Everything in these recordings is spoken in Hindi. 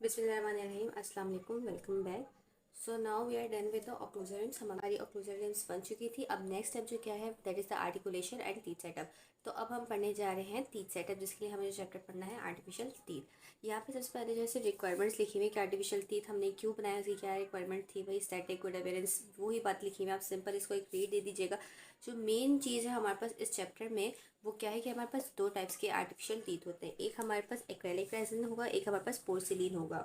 बिस्मिल्लाहिर्रहमानिर्रहीम अस्सलाम वालेकुम welcome back. So now we are done with the occlusal rims. हमारी ऑक्लूजर रिम्स बन चुकी थी। अब नेक्स्ट स्टेप जो क्या है that is the articulation and teeth setup. तो अब हम पढ़ने जा रहे हैं टीथ सेटअप, जिसके लिए हमें जो चैप्टर पढ़ना है आर्टिफिशियल टीथ। यहाँ पे सबसे पहले जैसे रिक्वायरमेंट्स लिखी हुई है कि आर्टिफिशियल टीथ हमने क्यों बनाया, उसकी क्या रिक्वायरमेंट थी, वही स्टैटिक गुड अपेयरेंस, वही बात लिखी हुई है। आप सिंपल इसको एक रीड दे दीजिएगा। जो मेन चीज़ है हमारे पास इस चैप्टर में वो क्या है कि हमारे पास दो टाइप्स के आर्टिफिशियल टीथ होते हैं। एक हमारे पास एक्रेलिक रेजिन होगा, एक हमारे पास पोर्सिलीन होगा।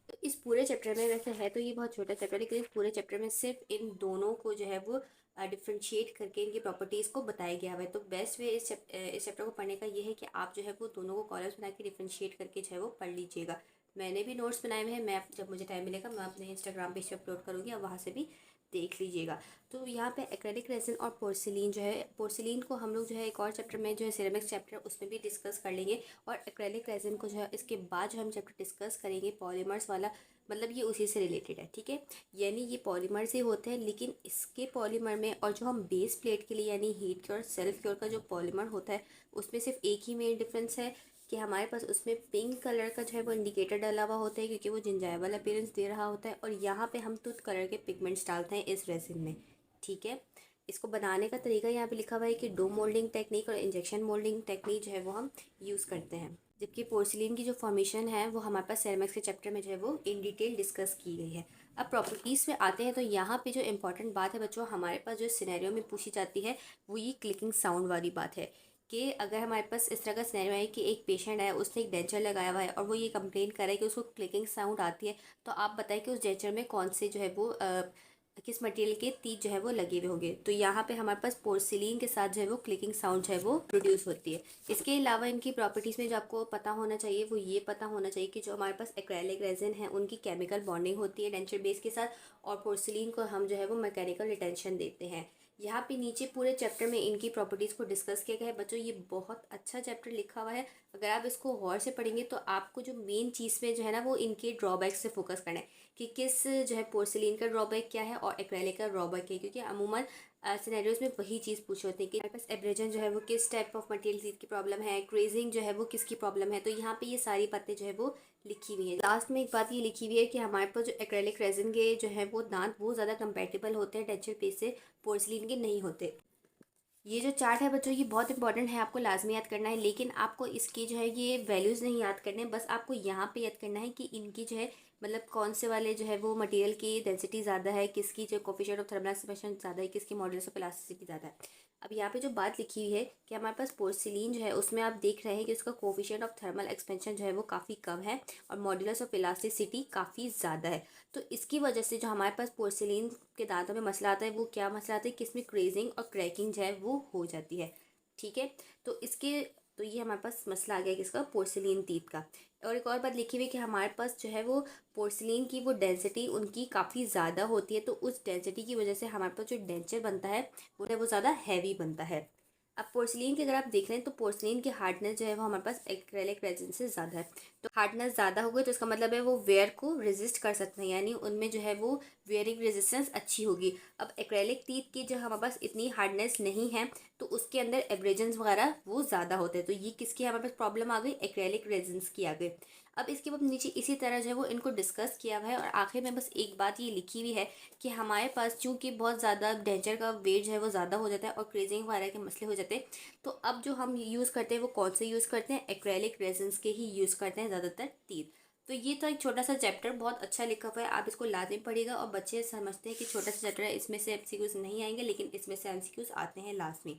तो इस पूरे चैप्टर में, वैसे है तो ये बहुत छोटा चैप्टर, लेकिन इस पूरे चैप्टर में सिर्फ इन दोनों को जो है वो डिफ्रेंशिएट करके इनकी प्रॉपर्टीज़ को बताया गया है। तो बेस्ट वे इस चैप्टर को पढ़ने का ये है कि आप जो है वो दोनों को कॉलम्स बना के डिफ्रेंशिएट करके जो है वो पढ़ लीजिएगा। मैंने भी नोट्स बनाए हुए हैं, मैं जब मुझे टाइम मिलेगा मैं अपने इंस्टाग्राम पेज पर अपलोड करूँगी, आप वहाँ से भी देख लीजिएगा। तो यहाँ पे एक्रेलिक रेजिन और पोर्सिलीन जो है, पोर्सिलीन को हम लोग जो है एक और चैप्टर में जो है सिरेमिक्स चैप्टर उसमें भी डिस्कस कर लेंगे। और एक्रेलिक रेजिन को जो है इसके बाद जो हम चैप्टर डिस्कस करेंगे पॉलीमर्स वाला, मतलब ये उसी से रिलेटेड है, ठीक है। यानी ये पॉलीमर से होते हैं, लेकिन इसके पॉलीमर में और जो हम बेस प्लेट के लिए यानी हीट क्योर सेल्फ क्योर का जो पॉलीमर होता है उसमें सिर्फ एक ही मेन डिफरेंस है कि हमारे पास उसमें पिंक कलर का जो है वो इंडिकेटर डाला हुआ होता है, क्योंकि वो जिंजाइवल अपीयरेंस दे रहा होता है। और यहाँ पे हम टूथ कलर के पिगमेंट्स डालते हैं इस रेजिन में, ठीक है। इसको बनाने का तरीका यहाँ पे लिखा हुआ है कि डो मोल्डिंग टेक्निक और इंजेक्शन मोल्डिंग टेक्निक जो है वो हम यूज़ करते हैं। जबकि पोर्सिलीन की जो फॉर्मेशन है वो हमारे पास सेरेमिक्स के चैप्टर में जो है वो इन डिटेल डिस्कस की गई है। अब प्रॉपर्टीज़ पे आते हैं। तो यहाँ पे जो इंपॉर्टेंट बात है बच्चों, हमारे पास जो सिनेरियो में पूछी जाती है वो ये क्लिकिंग साउंड वाली बात है कि अगर हमारे पास इस तरह का सिनेरियो है कि एक पेशेंट है, उसने एक डेंचर लगाया हुआ है और वो ये कंप्लेन कर रहा है कि उसको क्लिकिंग साउंड आती है, तो आप बताएं कि उस डेंचर में कौन से जो है वो किस मटेरियल के तीत जो है वो लगे हुए होंगे। तो यहाँ पे हमारे पास पोर्सिलीन के साथ जो है वो क्लिकिंग साउंड जो है वो प्रोड्यूस होती है। इसके अलावा इनकी प्रॉपर्टीज़ में जो आपको पता होना चाहिए वो ये पता होना चाहिए कि जो हमारे पास एक्रेलिक रेजिन है उनकी केमिकल बॉन्डिंग होती है डेंचर बेस के साथ, और पोर्सिलीन को हम जो है वो मैकेनिकल रिटेंशन देते हैं। यहाँ पे नीचे पूरे चैप्टर में इनकी प्रॉपर्टीज़ को डिस्कस किया गया है। बच्चों ये बहुत अच्छा चैप्टर लिखा हुआ है, अगर आप इसको गौर से पढ़ेंगे तो आपको जो मेन चीज़ में जो है ना वो इनके ड्रॉबैक से फोकस करना है कि किस जो है पोर्सिलीन का ड्रॉबैक क्या है और एक्रेलिक का ड्रॉबैक है, क्योंकि अमूमन सिनेरियोज में वही चीज़ पूछी होती है कि हमारे पास एब्रेजन जो है वो किस टाइप ऑफ मटेरियल की प्रॉब्लम है, क्रेजिंग जो है वो किसकी प्रॉब्लम है। तो यहाँ पे ये सारी बातें जो है वो लिखी हुई है। लास्ट में एक बात ये लिखी हुई है कि हमारे पास जो एक्रेलिक रेजिन के जो है वो दांत वो ज़्यादा कंपेटेबल होते हैं डेंचर पेस्ट से, पोर्सिलीन के नहीं होते। ये जो चार्ट है बच्चों ये बहुत इंपॉर्टेंट है, आपको लाजमी याद करना है, लेकिन आपको इसकी जो है ये वैल्यूज़ नहीं याद करने, बस आपको यहाँ पे याद करना है कि इनकी जो है मतलब कौन से वाले जो है वो मटेरियल की डेंसिटी ज़्यादा है, किसकी जो कोफिशिएंट ऑफ थर्मल एक्सपेंशन ज़्यादा है, किसकी मॉडुलस ऑफ इलास्टिसिटी ज़्यादा है। अब यहाँ पे जो बात लिखी हुई है कि हमारे पास पोर्सिलीन जो है उसमें आप देख रहे हैं कि उसका कोफिशिएंट ऑफ थर्मल एक्सपेंशन जो है वो काफ़ी कम है और मॉडुलस ऑफ इलास्टिसिटी काफ़ी ज़्यादा है। तो इसकी वजह से जो हमारे पास पोर्सिलीन के दांतों में मसला आता है वो क्या मसला आता है कि इसमें क्रेजिंग और क्रैकिंग जो है वो हो जाती है, ठीक है। तो इसके तो ये हमारे पास मसला आ गया किसका, पोर्सिलीन टीथ का। और एक और बात लिखी हुई है कि हमारे पास जो है वो पोर्सिलीन की वो डेंसिटी उनकी काफ़ी ज़्यादा होती है, तो उस डेंसिटी की वजह से हमारे पास जो डेंचर बनता है वो ज़्यादा हैवी बनता है। अब पोर्सिलीन की अगर आप देख रहे हैं तो पोर्सिलीन की हार्डनेस जो है वो हमारे पास एक्रेलिक रेजिन से ज़्यादा है। तो हार्डनेस ज़्यादा हो गई तो इसका मतलब है वो वेयर को रेजिस्ट कर सकते हैं, यानी उनमें जो है वो वेयरिंग रेजिस्टेंस अच्छी होगी। अब एक्रेलिक टीथ की जो हमारे पास इतनी हार्डनेस नहीं है तो उसके अंदर एब्रेजन्स वगैरह वो ज़्यादा होते हैं, तो ये किसकी हमारे पास प्रॉब्लम आ गई, एक्रेलिक रेजिन्स की आ गई। अब इसके बाद नीचे इसी तरह जो है वो इनको डिस्कस किया हुआ है और आखिर में बस एक बात ये लिखी हुई है कि हमारे पास चूँकि बहुत ज़्यादा डेंचर का वेट जो है वो ज़्यादा हो जाता है और क्रेजिंग वगैरह के मसले हो जाते हैं, तो अब जो हम यूज़ करते हैं वो कौन से यूज़ करते हैं, एक्रेलिक रेजिन्स के ही यूज़ करते हैं ज़्यादातर टीथ। तो ये था एक छोटा सा चैप्टर, बहुत अच्छा लिखा हुआ है, आप इसको लाजमी पढ़िएगा। और बच्चे समझते हैं कि छोटा सा चैप्टर है, इसमें से एमसीक्यूज नहीं आएंगे, लेकिन इसमें से एमसीक्यूज आते हैं लास्ट में।